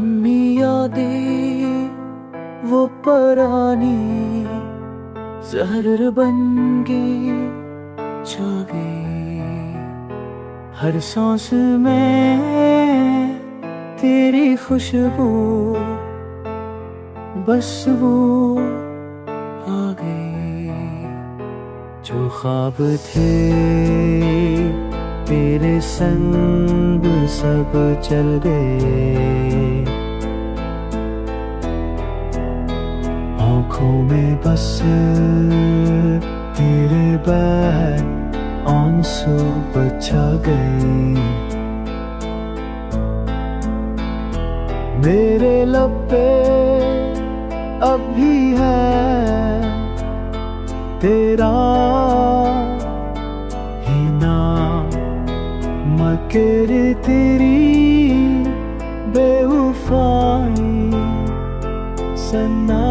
लम्बी यादें वो पुरानी जहर बन के छा गई। हर सांस में तेरी खुशबू, बस वो आ गई। जो ख्वाब थे तेरे संग सब चल गए। आँखों में बस तेरे बैग आंसू बचा गए। मेरे लब पे अब भी है तेरा ही नाम, मगर तेरी बेवफाई सना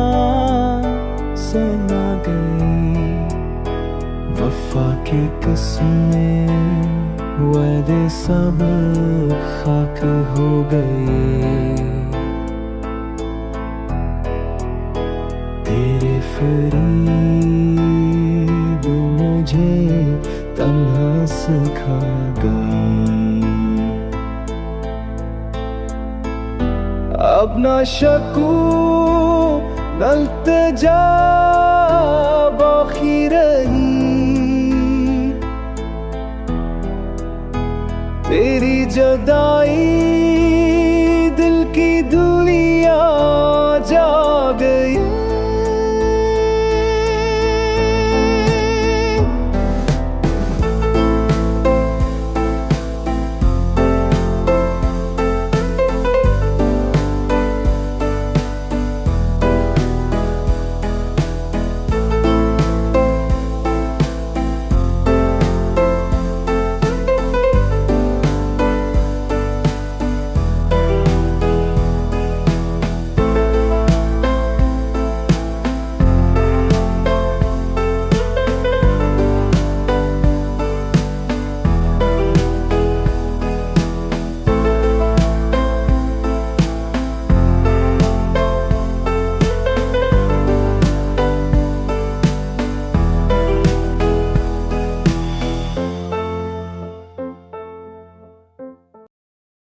सना गई। वफा की किस्में वादे सब खाक हो गए। तेरे फरीब मुझे तन्हा सिखा गई। अब ना शकू न इल्तिजा बाकी रही। तेरी जुदाई दिल की दुनिया जा गई।